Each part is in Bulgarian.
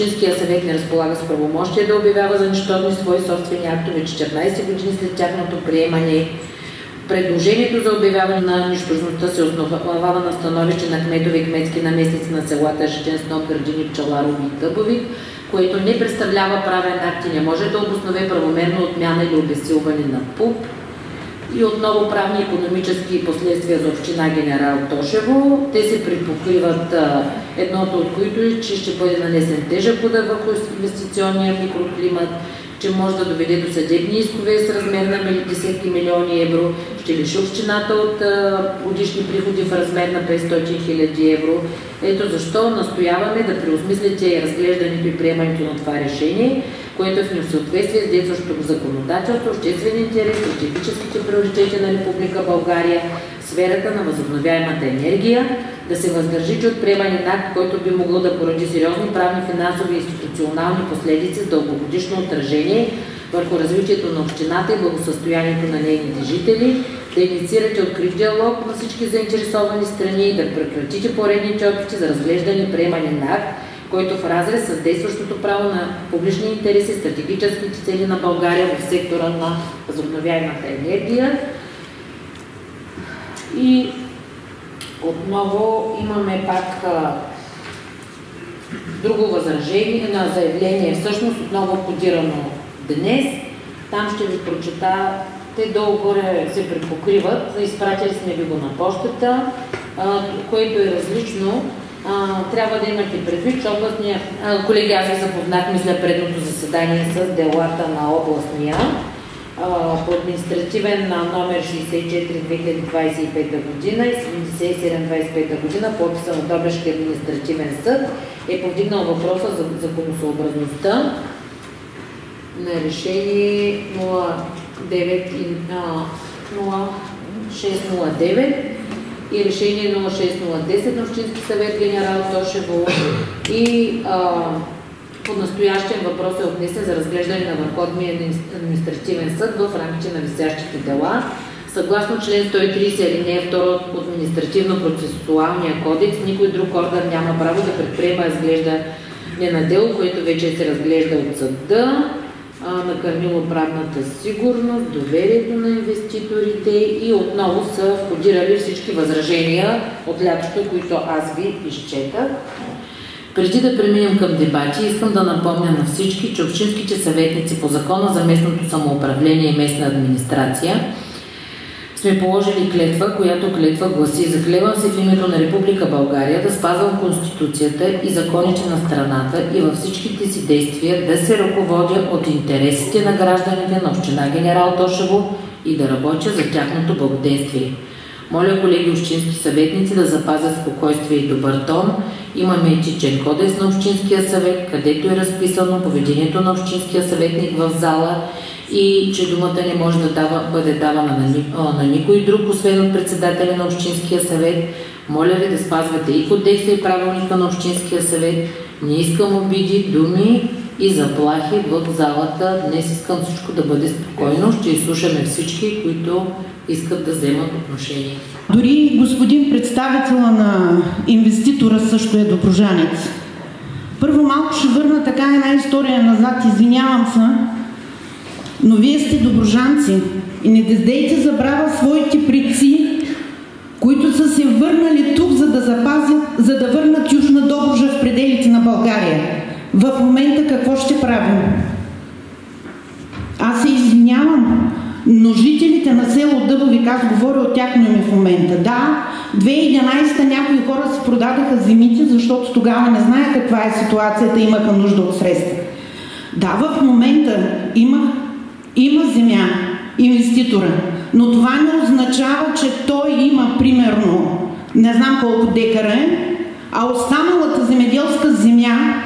Общинския съвет не разполага с правомощие да обявява за нищожни свои собствени актове 14 години след тяхното приемане. Предложението за обявяване на нищожността се основава на становище на кметове и кметски наместници на селата Житен, Сноп, Гърдини, Пчеларови и Дъбовик, което не представлява правен акт и не може да обоснове правомерна отмяна или обезсилване на ПУП. И отново правни и икономически последствия за община Генерал Тошево. Те се припокриват, едното от които е, че ще бъде нанесен тежък удар върху инвестиционния микроклимат, че може да доведе до съдебни искове с размер на десетки милиони евро, ще лиши общината от годишни приходи в размер на 500 хиляди евро. Ето защо настояваме да преосмислите разглеждането и приемането на това решение, което е в несъответствие с действащото законодателство, обществен интерес, стратегическите приоритети на Република България, сферата на възобновяемата енергия, да се въздържите от приемане на акт, който би могло да породи сериозни правни, финансови и институционални последици с дългогодишно отражение върху развитието на общината и благосъстоянието на нейните жители, да инициирате открит диалог на всички заинтересовани страни и да прекратите поредните опити за разглеждане и приемане на акт, който в разрез с действащото право на публични интереси, стратегическите цели на България в сектора на възобновяемата енергия. И отново имаме пак друго възражение на заявление, всъщност отново кодирано днес. Там ще ви прочета, те долу-горе се припокриват, изпратили сме ви го на пощата, което е различно. Трябва да имате предвид, че областния... Колеги, аз ви запознах, мисля, предното заседание с делата на областния по административен номер 64-2025 година и 77-25 година по описа на Добрежки административен съд е повдигнал въпроса за законосъобразността на решение 0609 и решение 0610 на Общински съвет Генерал Тошево и под настоящен въпрос е отнесен за разглеждане на Върховния административен съд в рамките на висящите дела. Съгласно член 130 алинея 2 от Административно-процесуалния кодекс, никой друг орган няма право да предприема разглеждане на дело, което вече се разглежда от съда, накърнило правната сигурност, доверието на инвеститорите и отново са входирали всички възражения от лятото, които аз ви изчетах. Преди да преминем към дебати, искам да напомня на всички, че общинските съветници по Закона за местното самоуправление и местна администрация сме положили клетва, която клетва гласи: заклевам се в името на Република България да спазвам Конституцията и законите на страната и във всичките си действия да се ръководя от интересите на гражданите на община Генерал Тошево и да работя за тяхното благоденствие. Моля, колеги общински съветници, да запазят спокойствие и добър тон. Имаме етичен кодекс на Общинския съвет, където е разписано поведението на общинския съветник в зала и че думата не може да бъде давана на никой друг, освен от председателя на Общинския съвет. Моля ви да спазвате и кодекса и правилника на Общинския съвет. Не искам обиди, думи и заплахи в залата. Днес искам всичко да бъде спокойно. Ще изслушаме всички, които искат да вземат отношение. Дори господин представител на инвеститора също е доброжанец. Първо малко ще върна така една история назад, извинявам се, но вие сте доброжанци и не дейте забравя своите предци, които са се върнали тук, за да върнат Южна Добруджа в пределите на България. В момента какво ще правим? Аз се извинявам, но жителите на село Дъбовик, аз говоря от тяхно име в момента. Да, 2011 някои хора си продадаха земите, защото тогава не знаеха каква е ситуацията, имаха нужда от средства. Да, в момента има земя, инвеститора, но това не означава, че той има примерно, не знам колко декара е, а останалата земеделска земя,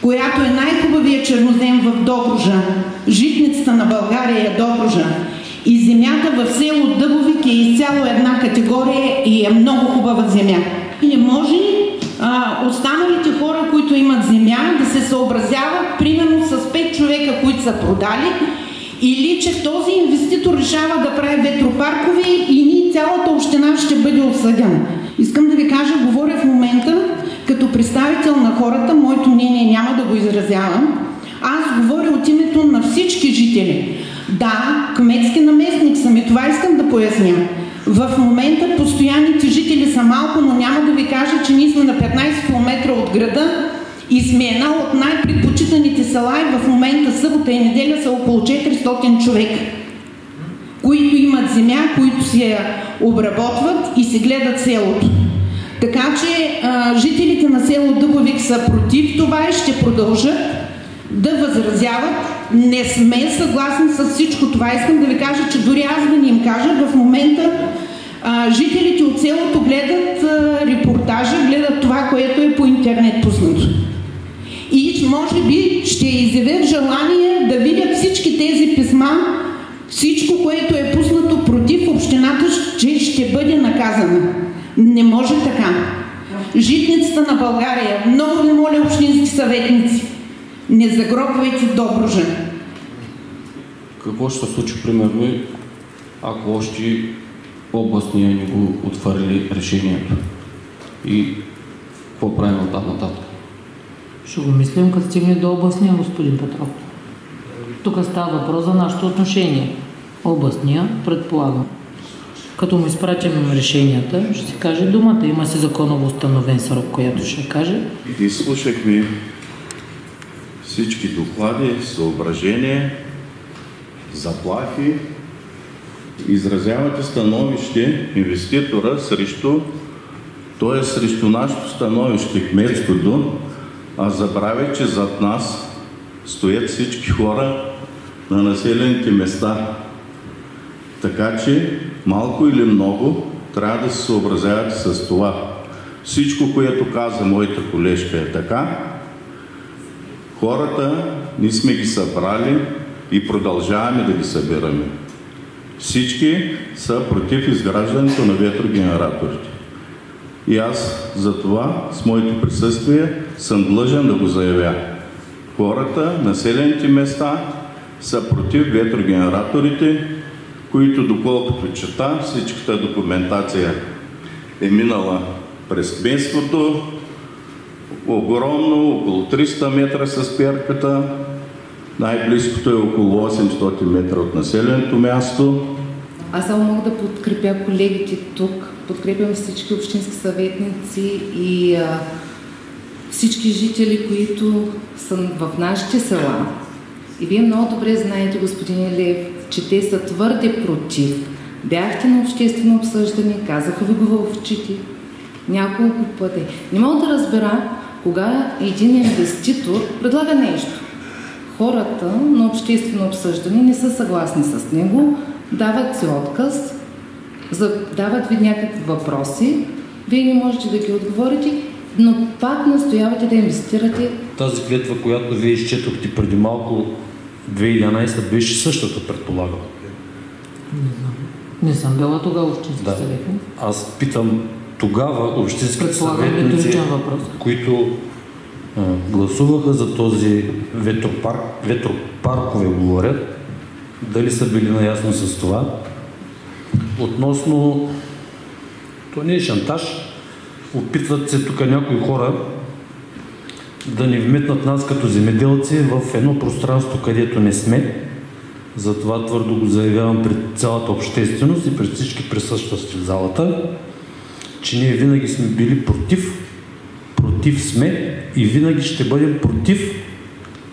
която е най-хубавия чернозем в Добруджа, житницата на България е Добруджа, и земята в село Дъбовик е изцяло една категория и е много хубава земя. И не може останалите хора, които имат земя, да се съобразяват примерно с 5 човека, които са продали, или че този инвеститор решава да прави ветропаркове и цялата община ще бъде осъдена. Искам да ви кажа, говоря в момента Като представител на хората, моето мнение няма да го изразявам. Аз говоря от името на всички жители. Да, кметски наместник съм и това искам да поясня. В момента постоянните жители са малко, но няма да ви кажа, че ние сме на 15 км от града и сме една от най-предпочитаните села и в момента събота и неделя са около 400 човека, които имат земя, които се я обработват и се гледат селото. Така че жителите на село Дъбовик са против това и ще продължат да възразяват. Не сме съгласни с всичко това. Искам да ви кажа, че дори аз да не им кажа, в момента жителите от селото гледат репортажа, гледат това, което е по интернет пуснато. И може би ще изявят желание да видят всички тези писма, всичко, което е пуснато против общината, че ще бъде наказано. Не може така. Житницата на България, много ви моля, общински съветници, не загробвайте Добруджа. Какво ще се случи, примерно, ако още областния ни го отвърли решението? И какво правим от там нататък? Ще го мислим, като стигне до областния, господин Петров. Тук става въпрос за нашето отношение. Областния, предполагам. Като му изпратим решенията, ще се каже думата. Има си законово установен срок, който ще каже. Изслушахме всички доклади, съображения, заплахи. Изразявате становище инвеститора срещу нашето становище, кметското, а забравя, че зад нас стоят всички хора на населените места. Така че малко или много трябва да се съобразявате с това. Всичко, което каза моята колежка е така. Хората, ние сме ги събрали и продължаваме да ги събираме. Всички са против изграждането на ветрогенераторите. И аз за това с моето присъствие съм длъжен да го заявя. Хората, населените места са против ветрогенераторите, които, доколкото чета, всичката документация е минала през кметството, огромно, около 300 метра с перката, най-близкото е около 800 метра от населеното място. Аз само мога да подкрепя колегите тук, подкрепям всички общински съветници и всички жители, които са в нашите села. И вие много добре знаете, господин Илиев, че те са твърде против. Бяхте на обществено обсъждане, казаха ви го в очите няколко пъти. Не мога да разбера кога един инвеститор предлага нещо. Хората на обществено обсъждане не са съгласни с него, дават си отказ, задават ви някакви въпроси, вие не можете да ги отговорите, но пак настоявате да инвестирате. Тази клетва, която вие изчетохте преди малко, 2011 беше същата, предполагам. Не съм била тогава общински съветник. Аз питам тогава общински съветници, които гласуваха за този ветропаркове, говорят, дали са били наясно с това. Относно, то не е шантаж, опитват се тук някои хора да ни вметнат нас като земеделци в едно пространство, където не сме. Затова твърдо го заявявам пред цялата общественост и пред всички присъстващи в залата, че ние винаги сме били против сме и винаги ще бъдем против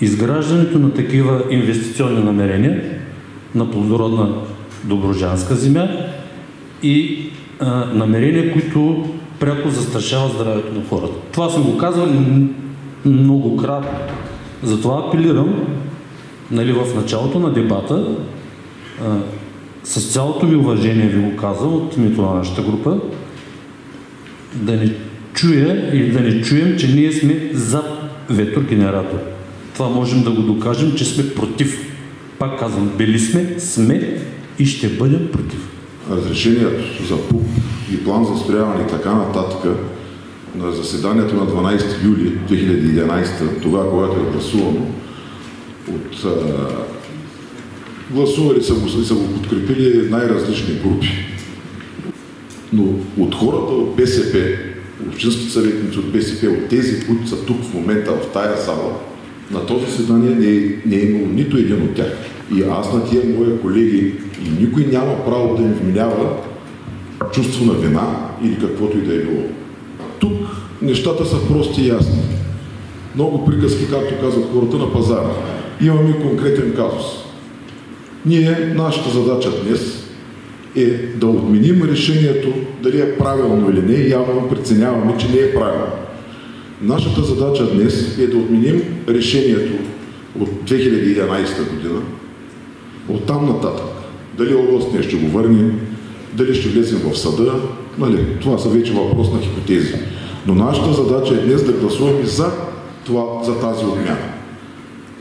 изграждането на такива инвестиционни намерения на плодородна добруджанска земя и намерения, които пряко застрашават здравето на хората. Това съм го казал многократно. Затова апелирам, в началото на дебата, с цялото ми уважение ви го казвам от името на нашата група, да не чуя или да не чуем, че ние сме за ветрогенератор. Това можем да го докажем, че сме против. Пак казвам, били сме и ще бъдем против. Разрешението за ПУП и план за строяване и така нататък на заседанието на 12 юли 2011, тогава, когато е гласувано, гласували са го подкрепили най-различни групи. Но от хората от БСП, общинските съветници от БСП, от тези, които са тук в момента в тая зала, на този заседание не е имало нито един от тях. И аз на тия мои колеги, и никой няма право да им вменява чувство на вина или каквото и да е било. Тук нещата са прости и ясни. Много приказки, както казват хората, на пазара. Имаме конкретен казус. Нашата задача днес е да отменим решението, дали е правилно или не, явно преценяваме, че не е правилно. Нашата задача днес е да отменим решението от 2011 година, от там нататък. Дали областния ще го върне, дали ще влезем в съда, това са вече въпрос на хипотези. Но нашата задача е днес да гласуваме за тази отмяна.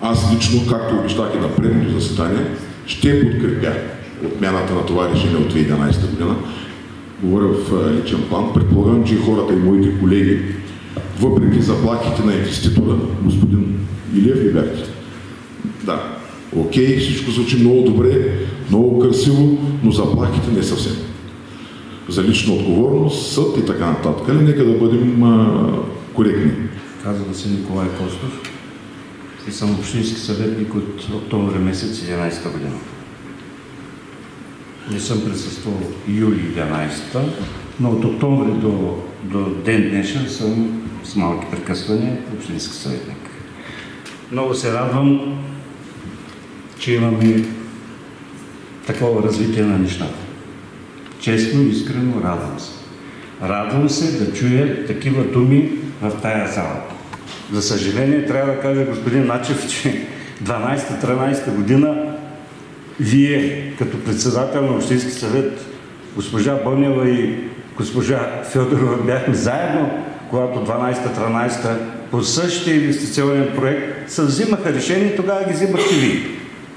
Аз лично, както обещах и на предното заседание, ще подкрепя отмяната на това решение от 2011 година. Говоря в личен план. Предполагам, че хората и моите колеги, въпреки заплахите на инвеститора, господин Илиев ли бяхте? Да. Окей, всичко звучи много добре, много красиво, но заплахите не съвсем. За лична отговорност, съд и така нататък. Нека да бъдем коректни. Казва се Николай Костов и съм общински съветник от октомври месец 11 година. Не съм присъствал юли 11, но от октомври до ден днешен съм с малки прекъсвания общински съветник. Много се радвам, че имаме такова развитие на нещата. Честно, искрено радвам се. Радвам се да чуя такива думи в тая зала. За съжаление, трябва да кажа, господин Начев, че 12-13 година вие, като председател на Общински съвет, госпожа Бонева и госпожа Фьодорова бяхме заедно, когато 12-13 по същия инвестиционен проект се взимаха решения, тогава ги взимахте ви.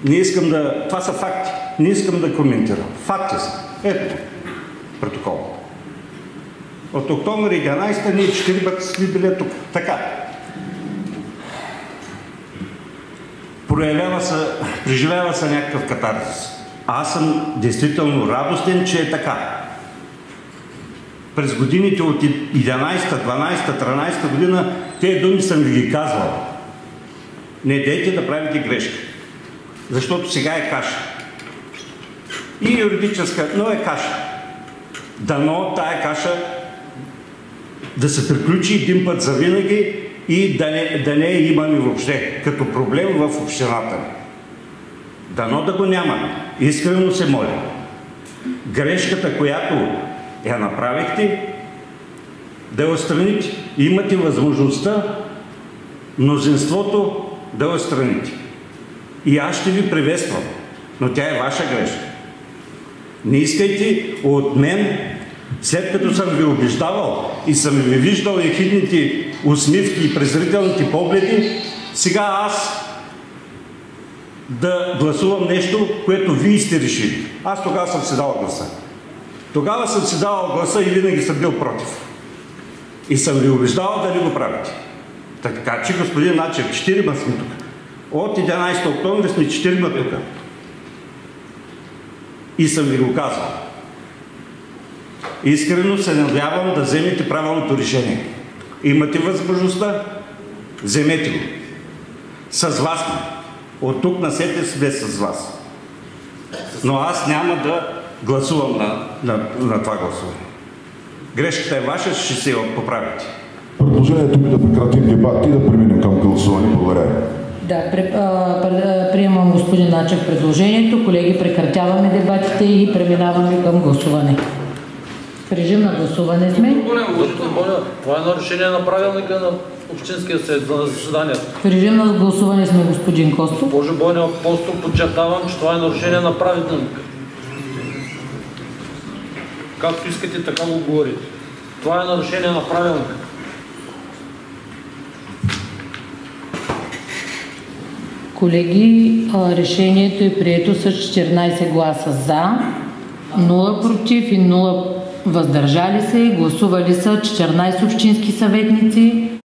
Не искам да... Това са факти. Не искам да коментирам. Факти са. Ето, протокол. От октомври 11 ние 4 пъти сме били тук. Така. Преживява се някакъв катарзис. Аз съм действително радостен, че е така. През годините от 11, 12, 13 година тези думи съм ви ги казвал. Не дейте да правите грешка. Защото сега е каша. И юридическа, но е каша. Дано тая каша да се приключи един път завинаги и да не имаме въобще като проблем в общината. Дано да го няма. Искрено се моля. Грешката, която я направихте, да я отстраните. Имате възможността мнозинството да я отстраните. И аз ще ви приветствам, но тя е ваша грешка. Не искайте от мен, след като съм ви убеждавал и съм ви виждал ехидните усмивки и презрителните погледи, сега аз да гласувам нещо, което вие сте решили. Аз тогава съм си дал гласа. Тогава съм си дал гласа и винаги съм бил против. И съм ви убеждавал да не го правите. Така че, господин Начев, 4 сме тук. От 11 октомври сме 4 тук. И съм ви го казал. Искрено се надявам да вземете правилното решение. Имате възможността, вземете го. С вас сме. От тук насетне сме с вас. Но аз няма да гласувам на това гласуване. Грешката е ваша, ще се поправите. Предложението ми да прекратим дебат и да преминем към гласуване. Благодаря. Да, приемам господин Начев предложението. Колеги, прекратяваме дебатите и преминаваме към гласуване. В режим на гласуване сме. Това е нарушение на правилника на Общинския съвет за заседанието. В режим на гласуване сме, господин Костов. Госпожо Бойна, просто подчертавам, че това е нарушение на правилника. Както искате, така го говорите. Това е нарушение на правилника. Колеги, решението е прието с 14 гласа за, 0 против и 0 въздържали се. Гласували са 14 общински съветници.